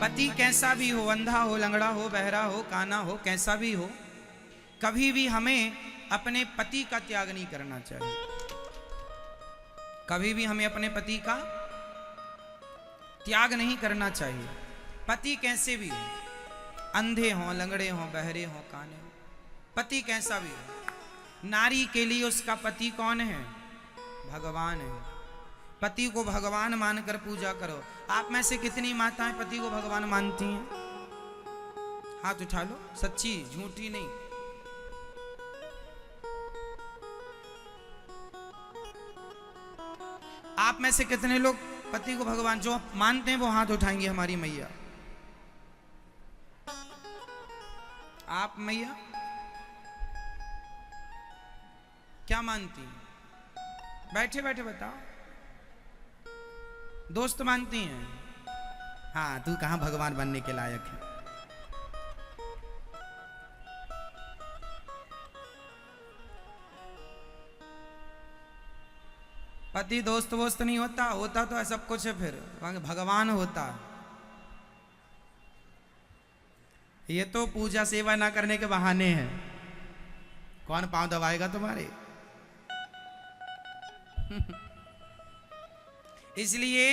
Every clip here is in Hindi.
पति कैसा भी हो, अंधा हो, लंगड़ा हो, बहरा हो, काना हो, कैसा भी हो, कभी भी हमें अपने पति का त्याग नहीं करना चाहिए। कभी भी हमें अपने पति का त्याग नहीं करना चाहिए। पति कैसे भी हो, अंधे हो, लंगड़े हो, बहरे हो, काने हो, पति कैसा भी हो, नारी के लिए उसका पति कौन है? भगवान है। पति को भगवान मानकर पूजा करो। आप में से कितनी माताएं पति को भगवान मानती हैं? हाथ उठा लो, सच्ची झूठी नहीं। आप में से कितने लोग पति को भगवान जो मानते हैं वो हाथ उठाएंगे? हमारी मैया, आप मैया क्या मानती हैं? बैठे बैठे बताओ। दोस्त मानती हैं? हाँ, तू कहां भगवान बनने के लायक है। पति दोस्त वोस्त नहीं होता, होता तो सब कुछ है, फिर भगवान होता। ये तो पूजा सेवा ना करने के बहाने हैं। कौन पांव दबाएगा तुम्हारे? इसलिए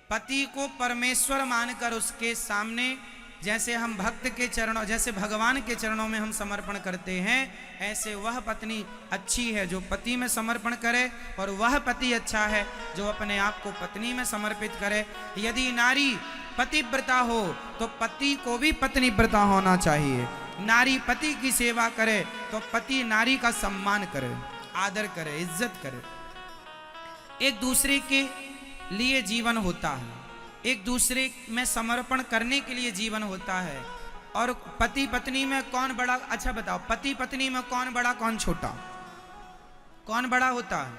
पति को परमेश्वर मानकर उसके सामने जैसे हम भक्त के चरणों, जैसे भगवान के चरणों में हम समर्पण करते हैं, ऐसे वह पत्नी अच्छी है जो पति में समर्पण करे, और वह पति अच्छा है जो अपने आप को पत्नी में समर्पित करे। यदि नारी पतिव्रता हो तो पति को भी पत्नीव्रता होना चाहिए। नारी पति की सेवा करे तो पति नारी का सम्मान करे, आदर करे, इज्जत करे। एक दूसरे के लिए जीवन होता है, एक दूसरे में समर्पण करने के लिए जीवन होता है। और पति पत्नी में कौन बड़ा? अच्छा बताओ, पति पत्नी में कौन बड़ा कौन छोटा? कौन बड़ा होता है?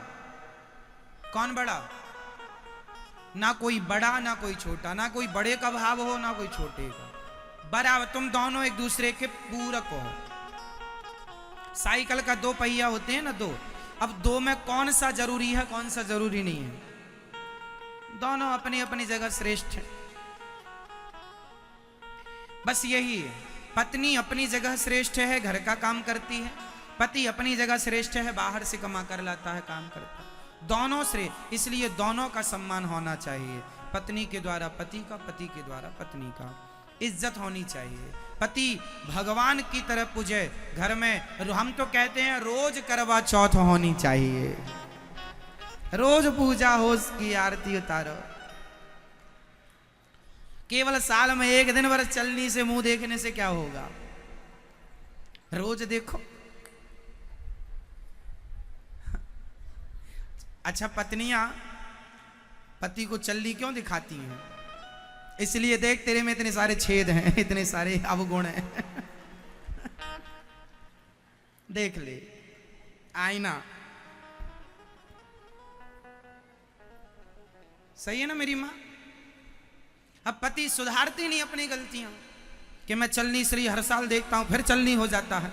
कौन बड़ा? ना कोई बड़ा ना कोई छोटा, ना कोई बड़े का भाव हो ना कोई छोटे का, बराबर तुम दोनों एक दूसरे के पूरक हो। साइकिल का दो पहिया होते हैं ना, दो। अब दो में कौन सा जरूरी है, कौन सा जरूरी नहीं है? दोनों अपनी अपनी जगह श्रेष्ठ है। बस यही है। पत्नी अपनी जगह श्रेष्ठ है, घर का काम करती है। पति अपनी जगह श्रेष्ठ है, बाहर से कमा कर लाता है, काम करता है। दोनों श्रेष्ठ, इसलिए दोनों का सम्मान होना चाहिए। पत्नी के द्वारा पति का, पति के द्वारा पत्नी का इज्जत होनी चाहिए। पति भगवान की तरह पूजे। घर में हम तो कहते हैं रोज करवा चौथ होनी चाहिए, रोज पूजा हो, उसकी आरती उतारो। केवल साल में एक दिन भर चलनी से मुंह देखने से क्या होगा? रोज देखो। अच्छा, पत्नियां पति को चलनी क्यों दिखाती हैं? इसलिए देख, तेरे में इतने सारे छेद हैं, इतने सारे अवगुण हैं। देख ले आईना। सही है ना मेरी मां? अब पति सुधारते नहीं अपनी गलतियां, कि मैं चलनी श्री हर साल देखता हूं फिर चलनी हो जाता है।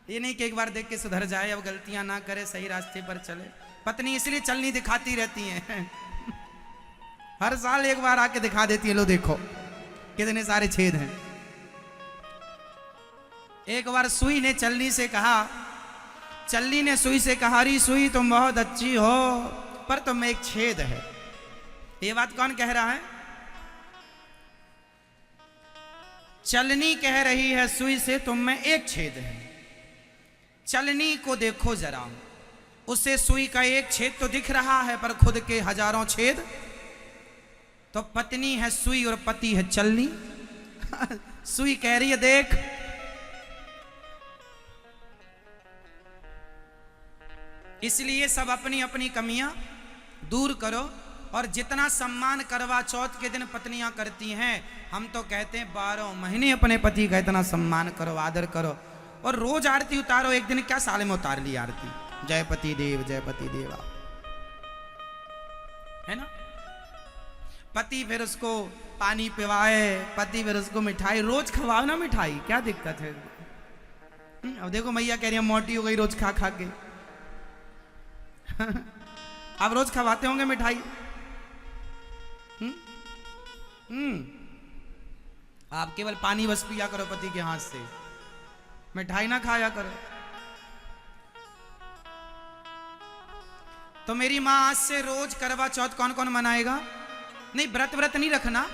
ये नहीं कि एक बार देख के सुधर जाए, अब गलतियां ना करे, सही रास्ते पर चले। पत्नी इसलिए चलनी दिखाती रहती है। हर साल एक बार आके दिखा देती है, लो देखो कितने सारे छेद हैं। एक बार सुई ने चलनी से कहा, चलनी ने सुई से कहा, अरे सुई तुम बहुत अच्छी हो पर तुम में एक छेद है। ये बात कौन कह रहा है? चलनी कह रही है सुई से, तुम में एक छेद है। चलनी को देखो जरा, उसे सुई का एक छेद तो दिख रहा है पर खुद के हजारों छेद। तो पत्नी है सुई और पति है चलनी। सुई कह रही है देख, इसलिए सब अपनी अपनी कमियां दूर करो। और जितना सम्मान करवा चौथ के दिन पत्नियां करती हैं, हम तो कहते हैं 12 महीने अपने पति का इतना सम्मान करो, आदर करो। और रोज आरती उतारो। एक दिन क्या साल में उतार ली आरती, जय पति देव, जय पति देवा, है ना? पति फिर उसको पानी पिवाए, पति फिर उसको मिठाई रोज खवाओ ना, मिठाई क्या दिक्कत है? अब देखो मैया कह रही है मोटी हो गई रोज खा खा के। आप रोज खवाते होंगे मिठाई? आप केवल पानी बस पिया करो पति के हाथ से, मिठाई ना खाया करो। तो मेरी माँ आज से रोज करवा चौथ कौन कौन मनाएगा? नहीं, व्रत नहीं रखना,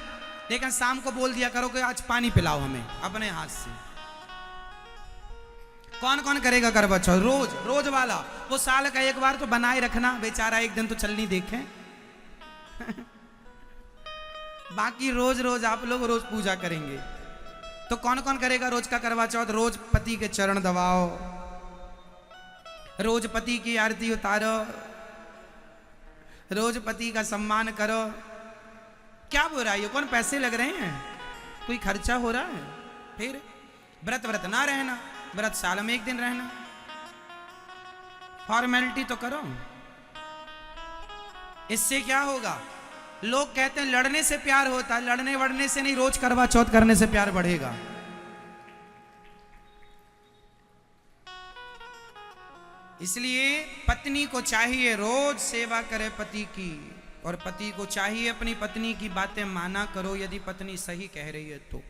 लेकिन शाम को बोल दिया करो कि आज पानी पिलाओ हमें अपने हाथ से। कौन कौन करेगा करवा चौथ? रोज वाला। वो साल का एक बार तो बनाए रखना, बेचारा एक दिन तो चलनी देखे। बाकी रोज आप लोग रोज पूजा करेंगे। तो कौन कौन करेगा रोज का करवा चौथ? रोज पति के चरण दबाओ, रोज पति की आरती उतारो, रोज पति का सम्मान करो। क्या बुराई है? कौन पैसे लग रहे हैं? कोई खर्चा हो रहा है? फिर व्रत ना रहना, व्रत साल में एक दिन रहना, फॉर्मेलिटी तो करो। इससे क्या होगा? लोग कहते हैं लड़ने से प्यार होता है, लड़ने वड़ने से नहीं, रोज करवा चौथ करने से प्यार बढ़ेगा। इसलिए पत्नी को चाहिए रोज सेवा करे पति की, और पति को चाहिए अपनी पत्नी की बातें माना करो। यदि पत्नी सही कह रही है तो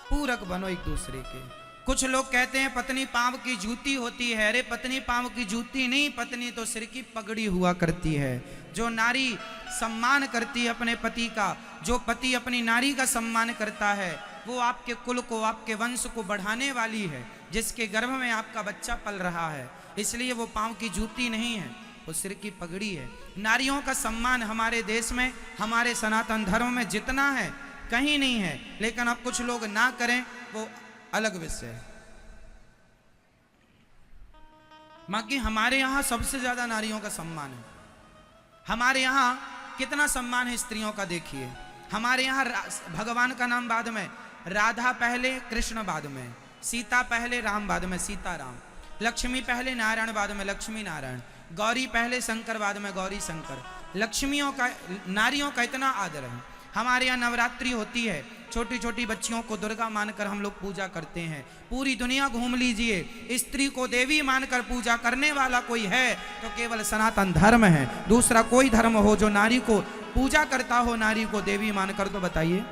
पूरक बनो एक दूसरे के। कुछ लोग कहते हैं पत्नी पांव की जूती होती है। अरे पत्नी पांव की जूती नहीं, पत्नी तो सिर की पगड़ी हुआ करती है। जो नारी सम्मान करती है अपने पति का, जो पति अपनी नारी का सम्मान करता है, वो आपके कुल को, आपके वंश को बढ़ाने वाली है, जिसके गर्भ में आपका बच्चा पल रहा है। इसलिए वो पांव की जूती नहीं है, वो सिर की पगड़ी है। नारियों का सम्मान हमारे देश में, हमारे सनातन धर्म में जितना है कहीं नहीं है। लेकिन अब कुछ लोग ना करें, वो अलग विषय है। बाकी हमारे यहाँ सबसे ज्यादा नारियों का सम्मान है। हमारे यहाँ कितना सम्मान है स्त्रियों का, देखिए। हमारे यहाँ भगवान का नाम बाद में, राधा पहले, कृष्ण बाद में, सीता पहले, राम बाद में, सीता राम, लक्ष्मी पहले, नारायण बाद में, लक्ष्मी नारायण, गौरी पहले, शंकर बाद में, गौरी शंकर। लक्ष्मियों का, नारियों का इतना आदर है। हमारे यहाँ नवरात्रि होती है, छोटी छोटी बच्चियों को दुर्गा मानकर हम लोग पूजा करते हैं। पूरी दुनिया घूम लीजिए, स्त्री को देवी मानकर पूजा करने वाला कोई है तो केवल सनातन धर्म है। दूसरा कोई धर्म हो जो नारी को पूजा करता हो, नारी को देवी मानकर, तो बताइए।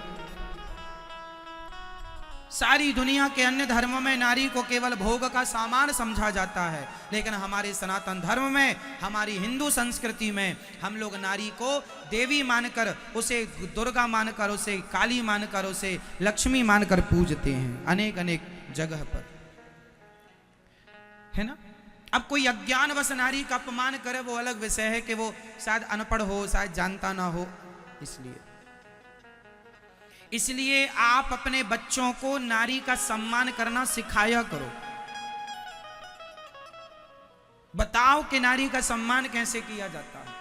सारी दुनिया के अन्य धर्मों में नारी को केवल भोग का सामान समझा जाता है, लेकिन हमारे सनातन धर्म में, हमारी हिंदू संस्कृति में हम लोग नारी को देवी मानकर, उसे दुर्गा मानकर, उसे काली मानकर, उसे लक्ष्मी मानकर पूजते हैं अनेक अनेक जगह पर, है ना। अब कोई अज्ञानवश नारी का अपमान करे वो अलग विषय है कि वो शायद अनपढ़ हो, शायद जानता ना हो। इसलिए आप अपने बच्चों को नारी का सम्मान करना सिखाया करो। बताओ कि नारी का सम्मान कैसे किया जाता है।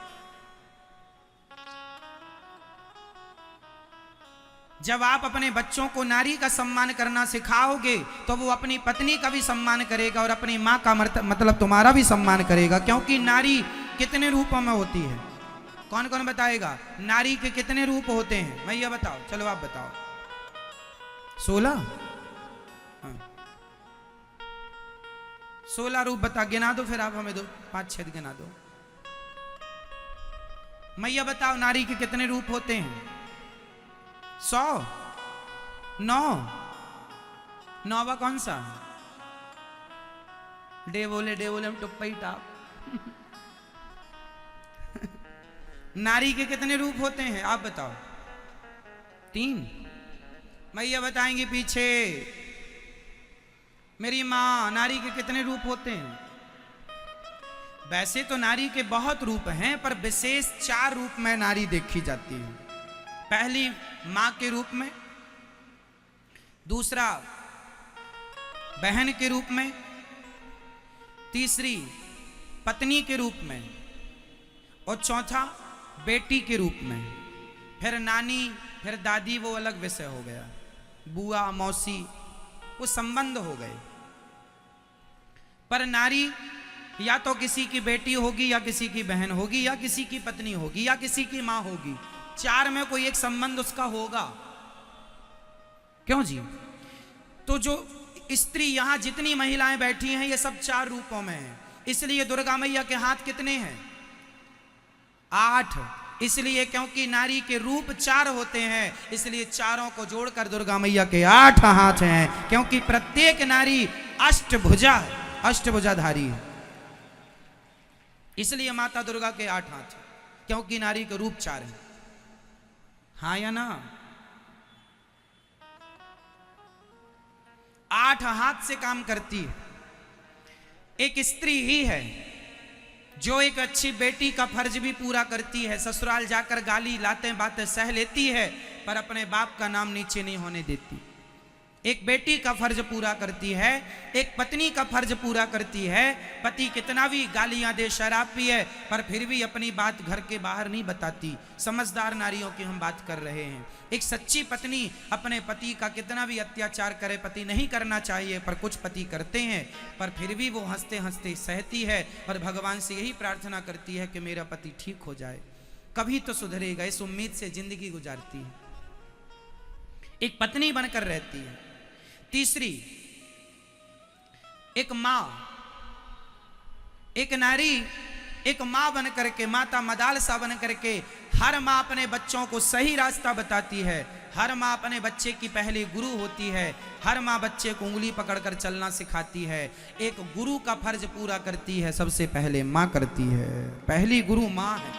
जब आप अपने बच्चों को नारी का सम्मान करना सिखाओगे तो वो अपनी पत्नी का भी सम्मान करेगा और अपनी मां का मतलब तुम्हारा भी सम्मान करेगा। क्योंकि नारी कितने रूपों में होती है? कौन कौन बताएगा नारी के कितने रूप होते हैं? मैं ये बताओ, चलो आप बताओ। 16? हाँ। 16 रूप बता, गिना दो फिर आप हमें, 2 5 6 गिना दो। मैं ये बताओ नारी के कितने रूप होते हैं? 100? 9? 9वां कौन सा? डे बोले हम टुप्पा ही टाप। नारी के कितने रूप होते हैं आप बताओ? 3? मैया बताएंगी पीछे। मेरी मां, नारी के कितने रूप होते हैं? वैसे तो नारी के बहुत रूप हैं, पर विशेष 4 रूप में नारी देखी जाती है। पहली मां के रूप में, दूसरा बहन के रूप में, तीसरी पत्नी के रूप में, और चौथा बेटी के रूप में। फिर नानी, फिर दादी, वो अलग विषय हो गया। बुआ, मौसी, वो संबंध हो गए। पर नारी या तो किसी की बेटी होगी, या किसी की बहन होगी, या किसी की पत्नी होगी, या किसी की मां होगी। 4 में कोई एक संबंध उसका होगा। क्यों जी? तो जो स्त्री, यहां जितनी महिलाएं बैठी हैं, ये सब 4 रूपों में हैं। इसलिए दुर्गा मैया के हाथ कितने हैं? 8। इसलिए क्योंकि नारी के रूप 4 होते हैं, इसलिए चारों को जोड़कर दुर्गा मैया के 8 हाथ हैं, क्योंकि प्रत्येक नारी अष्टभुजाधारी है। इसलिए माता दुर्गा के 8 हाथ हैं, क्योंकि नारी के रूप 4 है। हाँ या ना? 8 हाथ से काम करती है। एक स्त्री ही है जो एक अच्छी बेटी का फर्ज भी पूरा करती है। ससुराल जाकर गाली लातें बातें सह लेती है, पर अपने बाप का नाम नीचे नहीं होने देती। एक बेटी का फर्ज पूरा करती है, एक पत्नी का फर्ज पूरा करती है। पति कितना भी गालियां दे, शराब पिए, पर फिर भी अपनी बात घर के बाहर नहीं बताती। समझदार नारियों की हम बात कर रहे हैं। एक सच्ची पत्नी अपने पति का कितना भी अत्याचार करे, पति नहीं करना चाहिए पर कुछ पति करते हैं, पर फिर भी वो हंसते हंसते सहती है और भगवान से यही प्रार्थना करती है कि मेरा पति ठीक हो जाए, कभी तो सुधरेगा, इस उम्मीद से जिंदगी गुजारती है। एक पत्नी बनकर रहती है। तीसरी, एक मां, एक नारी एक मां बन करके, माता मदालसा बन करके हर मां अपने बच्चों को सही रास्ता बताती है। हर मां अपने बच्चे की पहली गुरु होती है। हर मां बच्चे को उंगली पकड़कर चलना सिखाती है। एक गुरु का फर्ज पूरा करती है, सबसे पहले मां करती है। पहली गुरु मां है।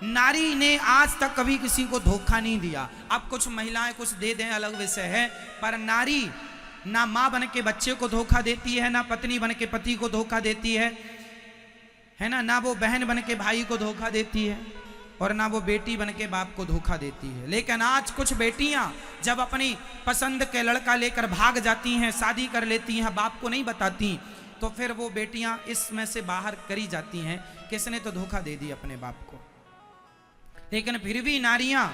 नारी ने आज तक कभी किसी को धोखा नहीं दिया। अब कुछ महिलाएं कुछ दे दें अलग विषय है, पर नारी ना मां बन के बच्चे को धोखा देती है, ना पत्नी बन के पति को धोखा देती है ना वो बहन बन के भाई को धोखा देती है, और ना वो बेटी बन के बाप को धोखा देती है। लेकिन आज कुछ बेटियां जब अपनी पसंद के लड़का लेकर भाग जाती हैं, शादी कर लेती हैं, बाप को नहीं बताती, तो फिर वो बेटियां इसमें से बाहर करी जाती हैं, किसने तो धोखा दे दी अपने बाप को। लेकिन फिर भी नारियां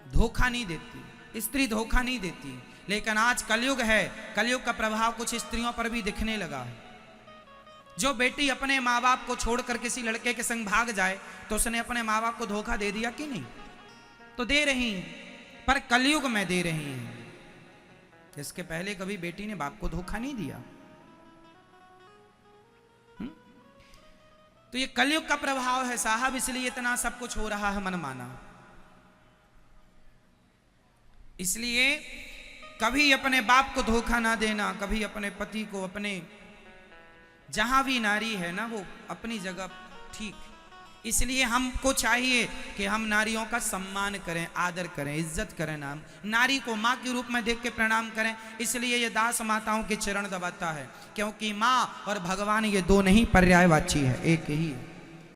धोखा नहीं देती, स्त्री धोखा नहीं देती। लेकिन आज कलयुग है, कलयुग का प्रभाव कुछ स्त्रियों पर भी दिखने लगा है। जो बेटी अपने माँ बाप को छोड़कर किसी लड़के के संग भाग जाए तो उसने अपने माँ बाप को धोखा दे दिया कि नहीं? तो दे रही हैं, पर कलयुग में दे रही हैं। इसके पहले कभी बेटी ने बाप को धोखा नहीं दिया। तो ये कलयुग का प्रभाव है साहब, इसलिए इतना सब कुछ हो रहा है मनमाना। इसलिए कभी अपने बाप को धोखा ना देना, कभी अपने पति को, अपने जहां भी नारी है ना वो अपनी जगह ठीक। इसलिए हमको चाहिए कि हम नारियों का सम्मान करें, आदर करें, इज्जत करें। नारी को माँ के रूप में देख के प्रणाम करें। इसलिए ये दास माताओं के चरण दबाता है, क्योंकि माँ और भगवान ये दो नहीं पर्यायवाची है, एक ही है।